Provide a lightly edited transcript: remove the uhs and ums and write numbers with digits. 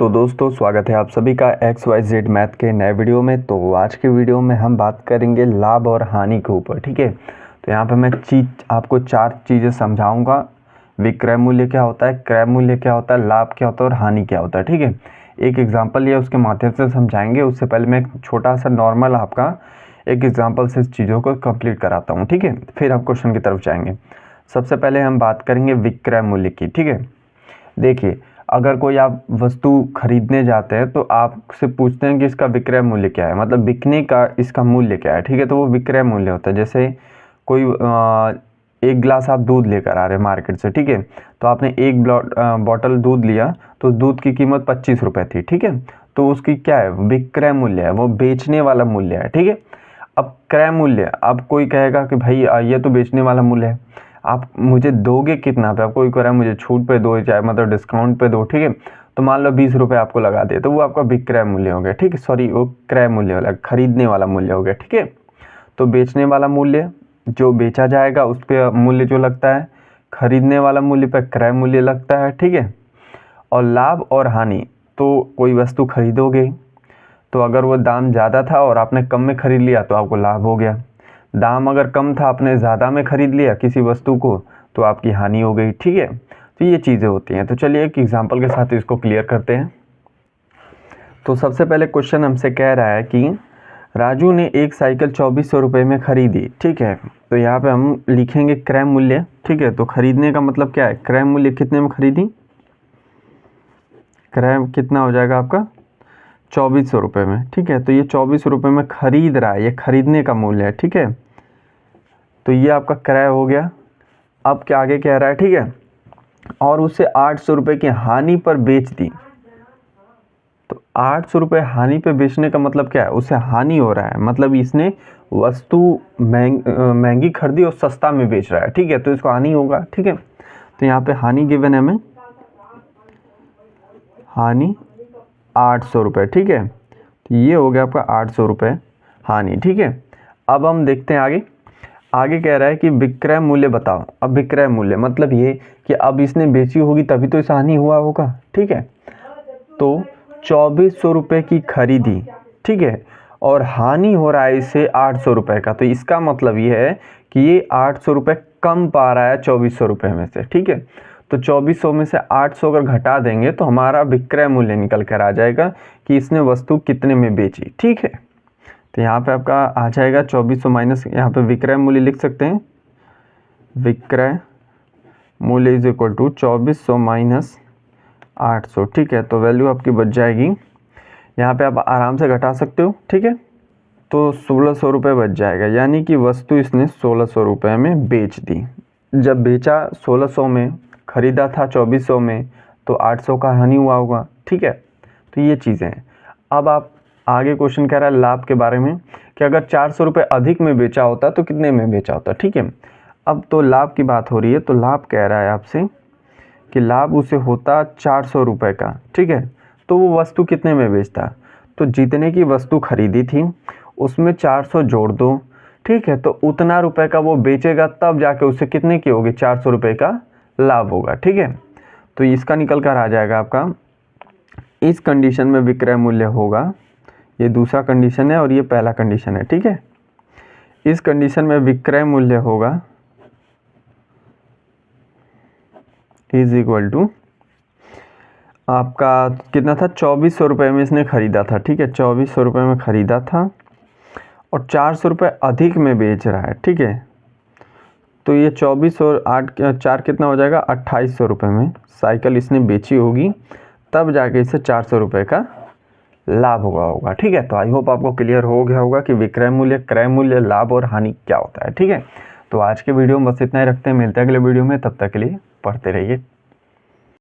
तो दोस्तों स्वागत है आप सभी का XYZ मैथ के नए वीडियो में। तो आज के वीडियो में हम बात करेंगे लाभ और हानि के ऊपर। ठीक है, तो यहाँ पे मैं आपको 4 चीज़ें समझाऊंगा। विक्रय मूल्य क्या होता है, क्रय मूल्य क्या होता है, लाभ क्या होता है और हानि क्या होता है। ठीक है, एक एग्जाम्पल या उसके माध्यम से समझाएंगे। उससे पहले मैं एक छोटा सा नॉर्मल आपका एक एग्जाम्पल से इस चीज़ों को कंप्लीट कराता हूँ। ठीक है, फिर हम क्वेश्चन की तरफ जाएंगे। सबसे पहले हम बात करेंगे विक्रय मूल्य की। ठीक है, देखिए अगर कोई आप वस्तु खरीदने जाते हैं तो आपसे पूछते हैं कि इसका विक्रय मूल्य क्या है, मतलब बिकने का इसका मूल्य क्या है। ठीक है, तो वो विक्रय मूल्य होता है। जैसे कोई एक गिलास आप दूध लेकर आ रहे हैं मार्केट से। ठीक है, तो आपने एक बॉटल दूध लिया तो दूध की कीमत 25 रुपये थी। ठीक है, तो उसकी क्या है, विक्रय मूल्य है, वो बेचने वाला मूल्य है। ठीक है, अब क्रय मूल्य, अब कोई कहेगा कि भाई ये तो बेचने वाला मूल्य है, आप मुझे दोगे कितना पे। आप कोई कह रहा है मुझे छूट पे दो, चाहे मतलब डिस्काउंट पे दो। ठीक है, तो मान लो 20 रुपये आपको लगा दे, तो वो आपका विक्रय मूल्य हो गया। ठीक है, सॉरी वो क्रय मूल्य वाला, खरीदने वाला मूल्य हो गया। ठीक है, तो बेचने वाला मूल्य जो बेचा जाएगा उस पर मूल्य जो लगता है, खरीदने वाला मूल्य पर क्रय मूल्य लगता है। ठीक है, और लाभ और हानि, तो कोई वस्तु खरीदोगे तो अगर वो दाम ज़्यादा था और आपने कम में खरीद लिया तो आपको लाभ हो गया। दाम अगर कम था, आपने ज़्यादा में खरीद लिया किसी वस्तु को, तो आपकी हानि हो गई। ठीक है, तो ये चीज़ें होती हैं। तो चलिए एक एग्जांपल के साथ इसको क्लियर करते हैं। तो सबसे पहले क्वेश्चन हमसे कह रहा है कि राजू ने एक साइकिल 2400 रुपये में खरीदी। ठीक है, तो यहाँ पे हम लिखेंगे क्रय मूल्य। ठीक है, तो खरीदने का मतलब क्या है, क्रय मूल्य कितने में खरीदी, क्रय कितना हो जाएगा आपका 2400 रुपये में। ठीक है, तो ये 2400 रुपये में खरीद रहा है, ये खरीदने का मूल्य है। ठीक है, तो ये आपका क्रय हो गया। अब क्या आगे कह रहा है, ठीक है, और उसे 800 रुपये की हानि पर बेच दी। तो 800 रुपये हानि पे बेचने का मतलब क्या है, उसे हानि हो रहा है, मतलब इसने वस्तु महंगी खरीदी और सस्ता में बेच रहा है। ठीक है, तो इसको हानि होगा। ठीक है, तो यहाँ पे हानि गिवन है हमें, हानि 800 रुपये। ठीक है, तो ये हो गया आपका 800 रुपये हानि। ठीक है, अब हम देखते हैं आगे। आगे कह रहा है कि विक्रय मूल्य बताओ। अब विक्रय मूल्य मतलब ये कि अब इसने बेची होगी तभी तो इसे हानि हुआ होगा। ठीक है, तो 2400 रुपये की खरीदी। ठीक है, और हानि हो रहा है इसे 800 रुपये का, तो इसका मतलब ये है कि ये 800 रुपये कम पा रहा है 2400 रुपये में से। ठीक है, तो 2400 में से 800 अगर घटा देंगे तो हमारा विक्रय मूल्य निकल कर आ जाएगा कि इसने वस्तु कितने में बेची। ठीक है, तो यहाँ पे आपका आ जाएगा 2400 माइनस, यहाँ पे विक्रय मूल्य लिख सकते हैं, विक्रय मूल्य इज इक्वल टू 2400 माइनस 800। ठीक है, तो वैल्यू आपकी बच जाएगी, यहाँ पे आप आराम से घटा सकते हो। ठीक है, तो 1600 रुपये बच जाएगा, यानी कि वस्तु इसने 1600 रुपये में बेच दी। जब बेचा 1600 में, खरीदा था 2400 में, तो 800 का हानि हुआ होगा। ठीक है, तो ये चीज़ें हैं। अब आप आगे क्वेश्चन कह रहा है लाभ के बारे में कि अगर 400 रुपये अधिक में बेचा होता तो कितने में बेचा होता। ठीक है, अब तो लाभ की बात हो रही है, तो लाभ कह रहा है आपसे कि लाभ उसे होता 400 रुपये का। ठीक है, तो वो वस्तु कितने में बेचता, तो जितने की वस्तु खरीदी थी उसमें 400 जोड़ दो। ठीक है, तो उतना रुपए का वो बेचेगा, तब जाके उसे कितने की होगी, 400 रुपये का लाभ होगा। ठीक है, तो इसका निकल कर आ जाएगा आपका, इस कंडीशन में विक्रय मूल्य होगा, ये दूसरा कंडीशन है और ये पहला कंडीशन है। ठीक है, इस कंडीशन में विक्रय मूल्य होगा इज इक्वल टू आपका कितना था, 2400 रुपये में इसने खरीदा था। ठीक है, 2400 रुपये में खरीदा था और 400 रुपये अधिक में बेच रहा है। ठीक है, तो ये 24 और 8 4 कितना हो जाएगा, 2800 रुपये में साइकिल इसने बेची होगी, तब जाके इसे 400 रुपये का लाभ हुआ होगा। ठीक है, तो आई होप आपको क्लियर हो गया होगा कि विक्रय मूल्य, क्रय मूल्य, लाभ और हानि क्या होता है। ठीक है, तो आज के वीडियो में बस इतना ही रखते हैं, मिलते हैं अगले वीडियो में, तब तक के लिए पढ़ते रहिए।